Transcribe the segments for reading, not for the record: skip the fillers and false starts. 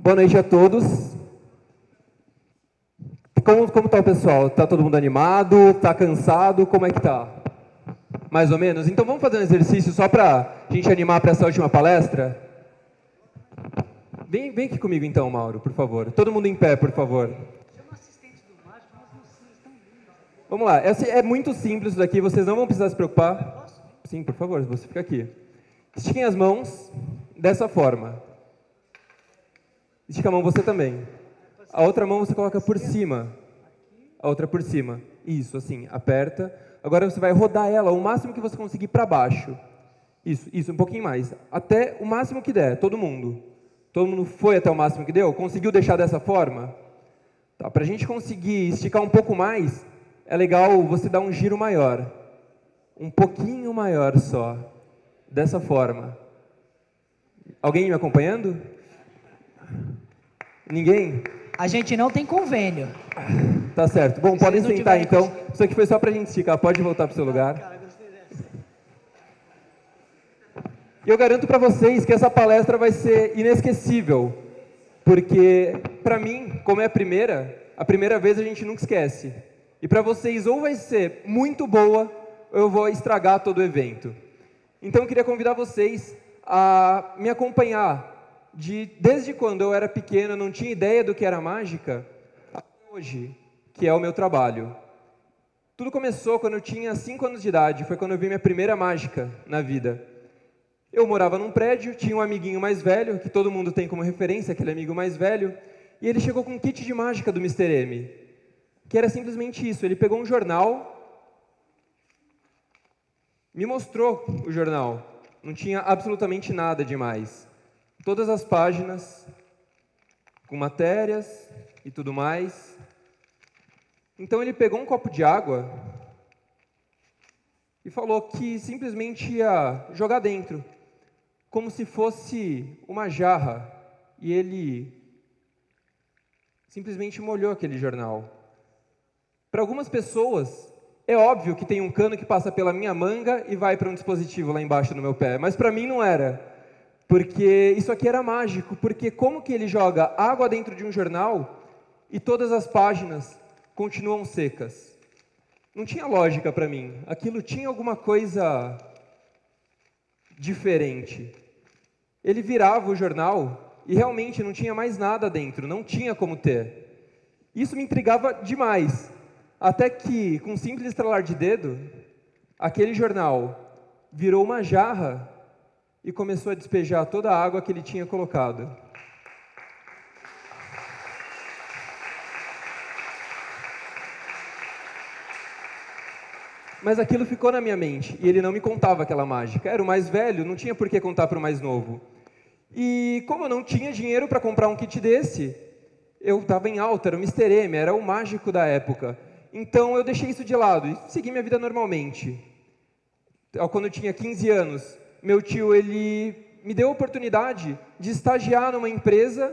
Boa noite a todos. Como tá o pessoal? Tá todo mundo animado? Tá cansado? Como é que tá? Mais ou menos? Então vamos fazer um exercício só para a gente animar para essa última palestra? Vem aqui comigo então, Mauro, por favor. Todo mundo em pé, por favor. Vamos lá, é muito simples isso daqui, vocês não vão precisar se preocupar. Sim, por favor, você fica aqui. Estiquem as mãos dessa forma. Estica a mão você também. A outra mão você coloca por cima. A outra por cima. Isso, assim, aperta. Agora você vai rodar ela o máximo que você conseguir para baixo. Isso, um pouquinho mais. Até o máximo que der, todo mundo. Todo mundo foi até o máximo que deu? Conseguiu deixar dessa forma? Tá, para a gente conseguir esticar um pouco mais, é legal você dar um giro maior. Um pouquinho maior só. Dessa forma. Alguém me acompanhando? Ninguém? A gente não tem convênio. Tá certo. Bom, podem sentar então. Isso aqui foi só para a gente esticar. Pode voltar para o seu lugar. E eu garanto para vocês que essa palestra vai ser inesquecível. Porque, para mim, como é a primeira vez a gente nunca esquece. E para vocês, ou vai ser muito boa, ou eu vou estragar todo o evento. Então, eu queria convidar vocês a me acompanhar desde quando eu era pequeno, eu não tinha ideia do que era mágica, até hoje, que é o meu trabalho. Tudo começou quando eu tinha 5 anos de idade, foi quando eu vi minha primeira mágica na vida. Eu morava num prédio, tinha um amiguinho mais velho, que todo mundo tem como referência, aquele amigo mais velho, e ele chegou com um kit de mágica do Mr. M, que era simplesmente isso, ele pegou um jornal, me mostrou o jornal, não tinha absolutamente nada demais. Todas as páginas, com matérias e tudo mais. Então ele pegou um copo de água e falou que simplesmente ia jogar dentro, como se fosse uma jarra, e ele simplesmente molhou aquele jornal. Para algumas pessoas, é óbvio que tem um cano que passa pela minha manga e vai para um dispositivo lá embaixo no meu pé, mas para mim não era. Porque isso aqui era mágico, porque como que ele joga água dentro de um jornal e todas as páginas continuam secas? Não tinha lógica para mim, aquilo tinha alguma coisa diferente. Ele virava o jornal e realmente não tinha mais nada dentro, não tinha como ter. Isso me intrigava demais, até que, com um simples estralar de dedo, aquele jornal virou uma jarra e começou a despejar toda a água que ele tinha colocado. Mas aquilo ficou na minha mente, e ele não me contava aquela mágica. Era o mais velho, não tinha por que contar para o mais novo. E como eu não tinha dinheiro para comprar um kit desse, eu estava em alta, era o Mr. M, era o mágico da época. Então eu deixei isso de lado e segui minha vida normalmente. Quando eu tinha 15 anos, meu tio, ele me deu a oportunidade de estagiar numa empresa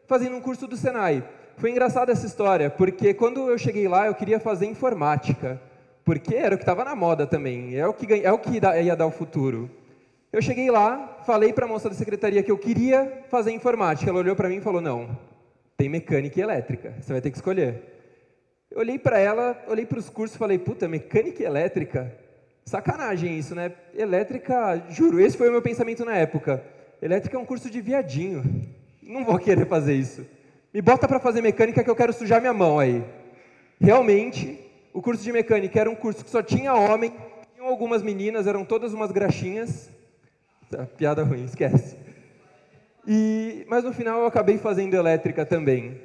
fazendo um curso do Senai. Foi engraçada essa história, porque quando eu cheguei lá, eu queria fazer informática, porque era o que estava na moda também, é o que ia dar o futuro. Eu cheguei lá, falei para a moça da secretaria que eu queria fazer informática. Ela olhou para mim e falou, não, tem mecânica e elétrica, você vai ter que escolher. Eu olhei para ela, olhei para os cursos e falei, puta, mecânica e elétrica? Sacanagem isso, né? Elétrica, juro, esse foi o meu pensamento na época. Elétrica é um curso de viadinho. Não vou querer fazer isso. Me bota para fazer mecânica que eu quero sujar minha mão aí. Realmente, o curso de mecânica era um curso que só tinha homem, tinham algumas meninas, eram todas umas graxinhas. Piada ruim, esquece. Mas no final eu acabei fazendo elétrica também.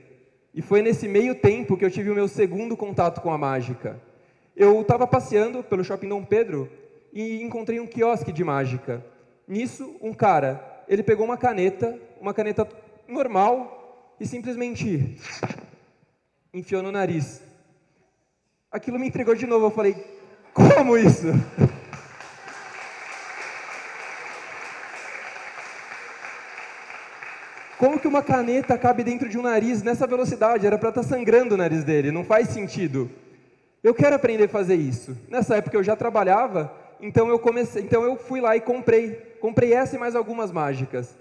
E foi nesse meio tempo que eu tive o meu segundo contato com a mágica. Eu estava passeando pelo Shopping Dom Pedro e encontrei um quiosque de mágica. Nisso, um cara, ele pegou uma caneta normal, e simplesmente enfiou no nariz. Aquilo me intrigou de novo, eu falei, como isso? Como que uma caneta cabe dentro de um nariz nessa velocidade? Era para estar sangrando o nariz dele, não faz sentido. Eu quero aprender a fazer isso. Nessa época eu já trabalhava, então eu fui lá e comprei essa e mais algumas mágicas.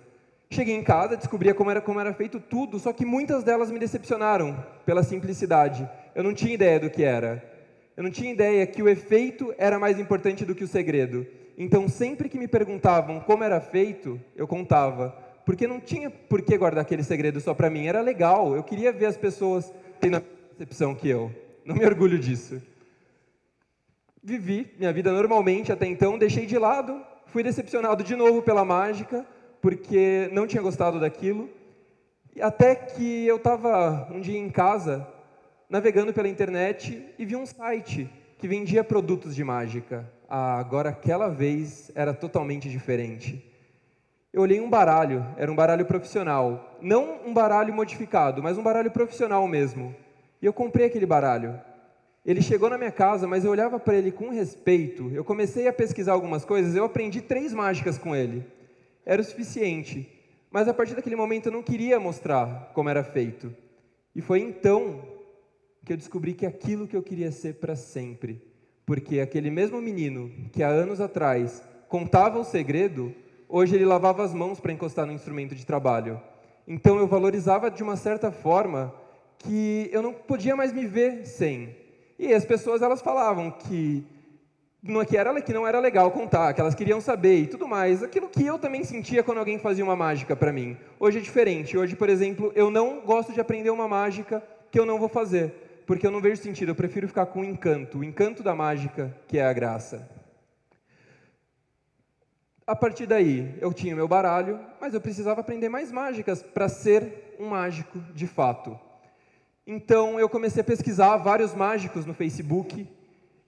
Cheguei em casa, descobria como era feito tudo, só que muitas delas me decepcionaram pela simplicidade. Eu não tinha ideia do que era. Eu não tinha ideia que o efeito era mais importante do que o segredo. Então, sempre que me perguntavam como era feito, eu contava. Porque não tinha por que guardar aquele segredo só para mim. Era legal, eu queria ver as pessoas tendo a mesma percepção que eu. Não me orgulho disso. Vivi minha vida normalmente até então, deixei de lado, fui decepcionado de novo pela mágica, porque não tinha gostado daquilo. Até que eu estava um dia em casa, navegando pela internet, e vi um site que vendia produtos de mágica. Agora, aquela vez, era totalmente diferente. Eu olhei um baralho, era um baralho profissional. Não um baralho modificado, mas um baralho profissional mesmo. E eu comprei aquele baralho. Ele chegou na minha casa, mas eu olhava para ele com respeito. Eu comecei a pesquisar algumas coisas, eu aprendi 3 mágicas com ele. Era o suficiente. Mas a partir daquele momento eu não queria mostrar como era feito. E foi então que eu descobri que aquilo que eu queria ser para sempre. Porque aquele mesmo menino que há anos atrás contava o segredo, hoje ele lavava as mãos para encostar no instrumento de trabalho. Então eu valorizava de uma certa forma que eu não podia mais me ver sem. E as pessoas, elas falavam que não era legal contar, que elas queriam saber e tudo mais. Aquilo que eu também sentia quando alguém fazia uma mágica para mim. Hoje é diferente. Hoje, por exemplo, eu não gosto de aprender uma mágica que eu não vou fazer, porque eu não vejo sentido. Eu prefiro ficar com o encanto da mágica, que é a graça. A partir daí, eu tinha meu baralho, mas eu precisava aprender mais mágicas para ser um mágico de fato. Então, eu comecei a pesquisar vários mágicos no Facebook.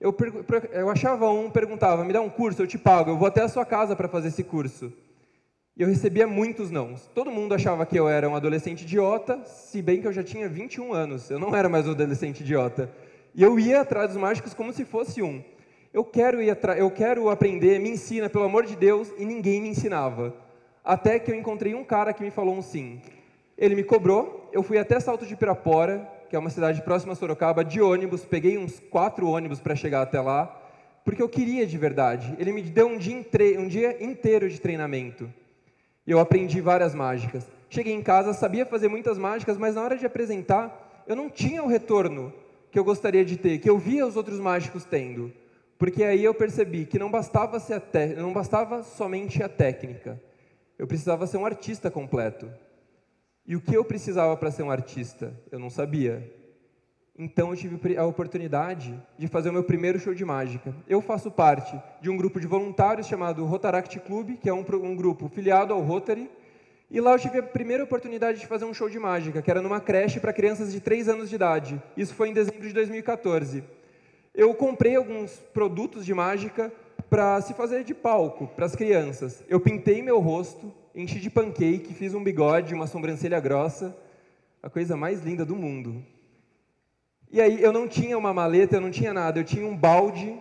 Eu achava um, perguntava, me dá um curso, eu te pago, eu vou até a sua casa para fazer esse curso. E eu recebia muitos nãos. Todo mundo achava que eu era um adolescente idiota, se bem que eu já tinha 21 anos. Eu não era mais um adolescente idiota. E eu ia atrás dos mágicos como se fosse um. Eu quero aprender, me ensina, pelo amor de Deus, e ninguém me ensinava. Até que eu encontrei um cara que me falou um sim. Ele me cobrou, eu fui até Salto de Pirapora, que é uma cidade próxima a Sorocaba, de ônibus, peguei uns 4 ônibus para chegar até lá, porque eu queria de verdade. Ele me deu um dia inteiro de treinamento. Eu aprendi várias mágicas. Cheguei em casa, sabia fazer muitas mágicas, mas na hora de apresentar, eu não tinha o retorno que eu gostaria de ter, que eu via os outros mágicos tendo. Porque aí eu percebi que não bastava somente a técnica. Eu precisava ser um artista completo. E o que eu precisava para ser um artista? Eu não sabia. Então eu tive a oportunidade de fazer o meu primeiro show de mágica. Eu faço parte de um grupo de voluntários chamado Rotaract Club, que é um grupo filiado ao Rotary. E lá eu tive a primeira oportunidade de fazer um show de mágica, que era numa creche para crianças de 3 anos de idade. Isso foi em dezembro de 2014. Eu comprei alguns produtos de mágica para se fazer de palco para as crianças. Eu pintei meu rosto, enchi de pancake, fiz um bigode, uma sobrancelha grossa, a coisa mais linda do mundo. E aí eu não tinha uma maleta, eu não tinha nada, eu tinha um balde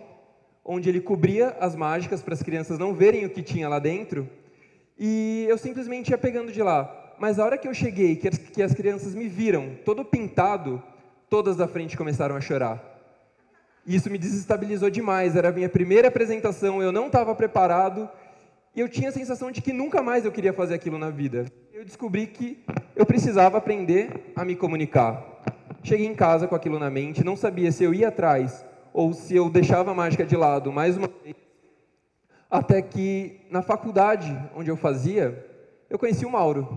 onde ele cobria as mágicas para as crianças não verem o que tinha lá dentro, e eu simplesmente ia pegando de lá. Mas a hora que eu cheguei, que as crianças me viram todo pintado, todas da frente começaram a chorar. Isso me desestabilizou demais, era a minha primeira apresentação, eu não estava preparado, e eu tinha a sensação de que nunca mais eu queria fazer aquilo na vida. Eu descobri que eu precisava aprender a me comunicar. Cheguei em casa com aquilo na mente, não sabia se eu ia atrás ou se eu deixava a mágica de lado mais uma vez. Até que, na faculdade onde eu fazia, eu conheci o Mauro.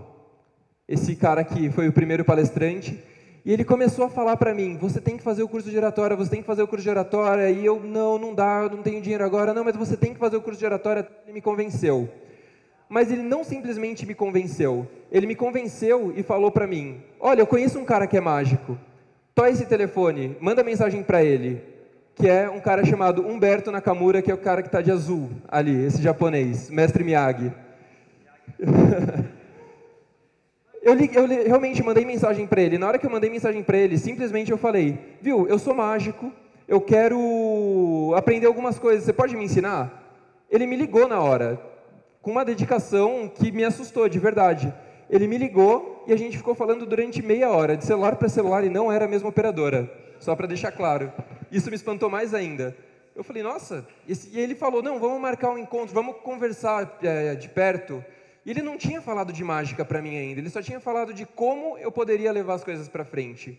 Esse cara que foi o primeiro palestrante. E ele começou a falar para mim, você tem que fazer o curso de oratória, você tem que fazer o curso de oratória. E eu, não dá, eu não tenho dinheiro agora. Não, mas você tem que fazer o curso de oratória. Ele me convenceu. Mas ele não simplesmente me convenceu. Ele me convenceu e falou para mim, olha, eu conheço um cara que é mágico. Toca esse telefone, manda mensagem para ele. Que é um cara chamado Humberto Nakamura, que é o cara que está de azul ali, esse japonês, mestre Miyagi. Eu realmente mandei mensagem para ele. Na hora que eu mandei mensagem para ele, simplesmente eu falei, viu, eu sou mágico, eu quero aprender algumas coisas, você pode me ensinar? Ele me ligou na hora, com uma dedicação que me assustou, de verdade. Ele me ligou e a gente ficou falando durante meia hora, de celular para celular, e não era a mesma operadora, só para deixar claro. Isso me espantou mais ainda. Eu falei, nossa, e ele falou, não, vamos marcar um encontro, vamos conversar de perto. E E ele não tinha falado de mágica para mim ainda, ele só tinha falado de como eu poderia levar as coisas para frente.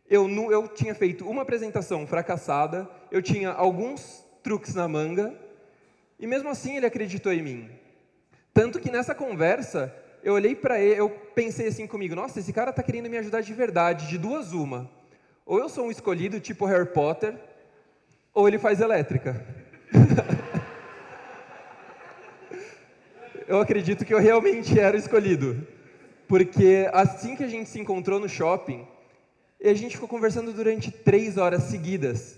Eu tinha feito uma apresentação fracassada, eu tinha alguns truques na manga, e mesmo assim ele acreditou em mim. Tanto que nessa conversa, eu olhei para ele, eu pensei assim comigo, nossa, esse cara está querendo me ajudar de verdade, de duas uma. Ou eu sou um escolhido, tipo Harry Potter, ou ele faz elétrica. Eu acredito que eu realmente era o escolhido. Porque assim que a gente se encontrou no shopping, a gente ficou conversando durante 3 horas seguidas.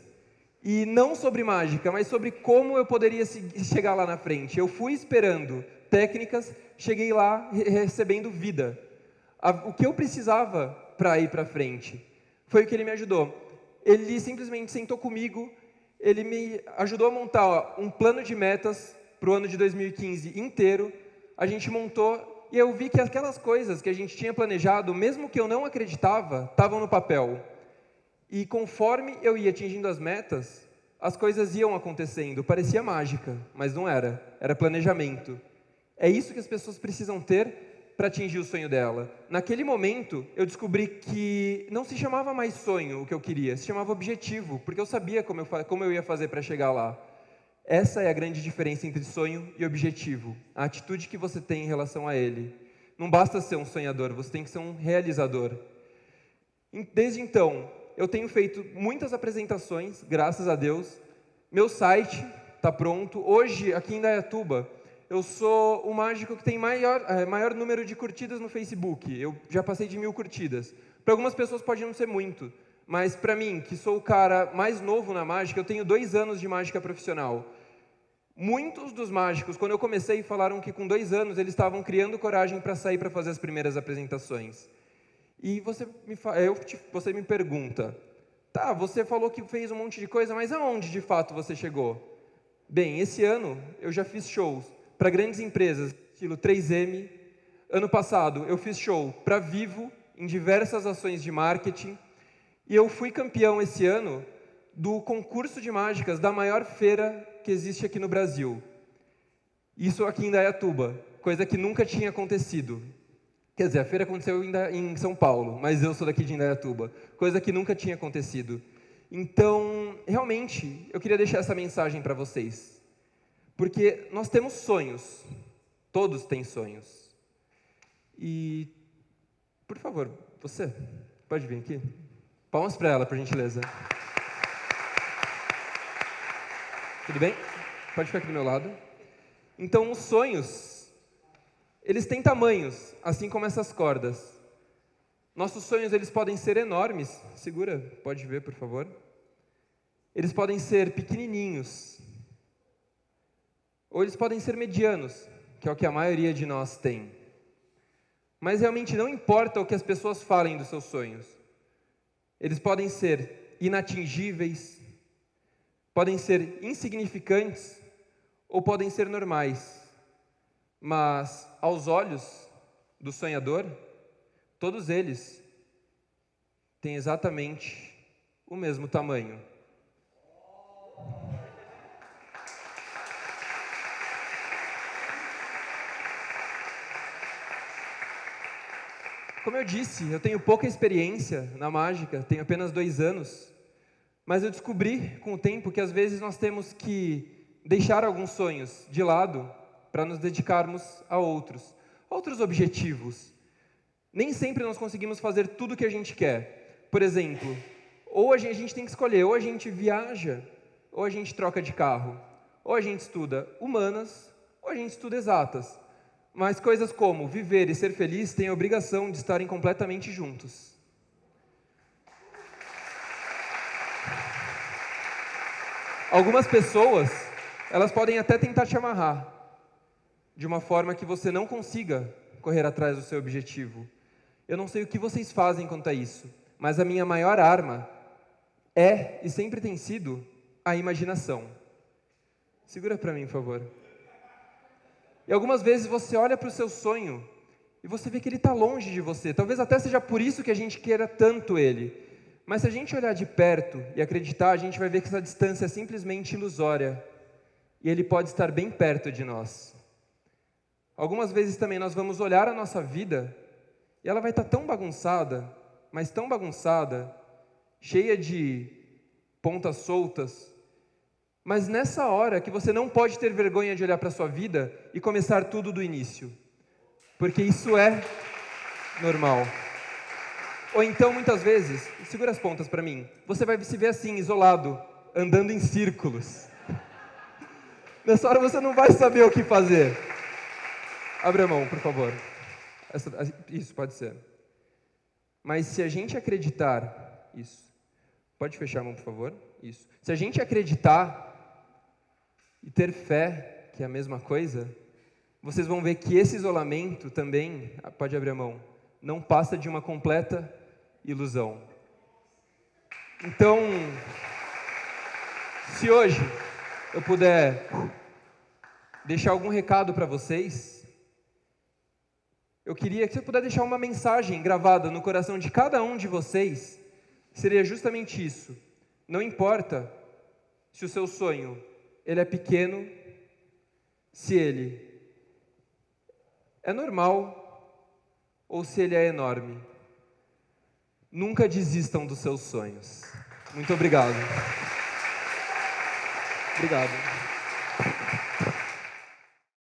E não sobre mágica, mas sobre como eu poderia chegar lá na frente. Eu fui esperando técnicas, cheguei lá recebendo vida. O que eu precisava para ir para frente foi o que ele me ajudou. Ele simplesmente sentou comigo, ele me ajudou a montar um plano de metas para o ano de 2015 inteiro. A gente montou e eu vi que aquelas coisas que a gente tinha planejado, mesmo que eu não acreditava, estavam no papel. E conforme eu ia atingindo as metas, as coisas iam acontecendo. Parecia mágica, mas não era. Era planejamento. É isso que as pessoas precisam ter para atingir o sonho dela. Naquele momento, eu descobri que não se chamava mais sonho o que eu queria, se chamava objetivo, porque eu sabia como eu ia fazer para chegar lá. Essa é a grande diferença entre sonho e objetivo, a atitude que você tem em relação a ele. Não basta ser um sonhador, você tem que ser um realizador. Desde então, eu tenho feito muitas apresentações, graças a Deus. Meu site está pronto. Hoje, aqui em Indaiatuba, eu sou o mágico que tem maior número de curtidas no Facebook. Eu já passei de 1000 curtidas. Para algumas pessoas pode não ser muito, mas para mim, que sou o cara mais novo na mágica, eu tenho 2 anos de mágica profissional. Muitos dos mágicos, quando eu comecei, falaram que com 2 anos eles estavam criando coragem para sair para fazer as primeiras apresentações. E você me pergunta, tá, você falou que fez um monte de coisa, mas aonde de fato você chegou? Bem, esse ano eu já fiz shows para grandes empresas, estilo 3M. Ano passado eu fiz show para Vivo, em diversas ações de marketing. E eu fui campeão esse ano do concurso de mágicas da maior feira que existe aqui no Brasil. Isso aqui em Indaiatuba, coisa que nunca tinha acontecido. Quer dizer, a feira aconteceu em São Paulo, mas eu sou daqui de Indaiatuba, coisa que nunca tinha acontecido. Então, realmente, eu queria deixar essa mensagem para vocês. Porque nós temos sonhos, todos têm sonhos. E, por favor, você pode vir aqui? Palmas para ela, por gentileza. Tudo bem? Pode ficar aqui do meu lado. Então, os sonhos, eles têm tamanhos, assim como essas cordas. Nossos sonhos, eles podem ser enormes. Segura, pode ver, por favor. Eles podem ser pequenininhos. Ou eles podem ser medianos, que é o que a maioria de nós tem. Mas realmente não importa o que as pessoas falem dos seus sonhos. Eles podem ser inatingíveis, podem ser insignificantes ou podem ser normais. Mas, aos olhos do sonhador, todos eles têm exatamente o mesmo tamanho. Como eu disse, eu tenho pouca experiência na mágica, tenho apenas 2 anos, mas eu descobri com o tempo que às vezes nós temos que deixar alguns sonhos de lado para nos dedicarmos a outros objetivos. Nem sempre nós conseguimos fazer tudo o que a gente quer. Por exemplo, ou a gente tem que escolher, ou a gente viaja, ou a gente troca de carro, ou a gente estuda humanas, ou a gente estuda exatas. Mas coisas como viver e ser feliz têm a obrigação de estarem completamente juntos. Algumas pessoas, elas podem até tentar te amarrar, de uma forma que você não consiga correr atrás do seu objetivo. Eu não sei o que vocês fazem quanto a isso, mas a minha maior arma é, e sempre tem sido, a imaginação. Segura para mim, por favor. E algumas vezes você olha para o seu sonho e você vê que ele está longe de você. Talvez até seja por isso que a gente queira tanto ele. Mas se a gente olhar de perto e acreditar, a gente vai ver que essa distância é simplesmente ilusória. E ele pode estar bem perto de nós. Algumas vezes também nós vamos olhar a nossa vida e ela vai estar tão bagunçada, mas tão bagunçada, cheia de pontas soltas, mas nessa hora que você não pode ter vergonha de olhar para a sua vida e começar tudo do início, porque isso é normal. Ou então, muitas vezes, segura as pontas para mim, você vai se ver assim, isolado, andando em círculos. Nessa hora você não vai saber o que fazer. Abre a mão, por favor. Isso, pode ser. Mas se a gente acreditar... Isso. Pode fechar a mão, por favor? Isso. Se a gente acreditar e ter fé, que é a mesma coisa, vocês vão ver que esse isolamento também, pode abrir a mão, não passa de uma completa ilusão. Então, se hoje eu puder deixar algum recado para vocês, eu queria que você pudesse deixar uma mensagem gravada no coração de cada um de vocês, seria justamente isso. Não importa se o seu sonho ele é pequeno, se ele é normal ou se ele é enorme. Nunca desistam dos seus sonhos. Muito obrigado. Obrigado.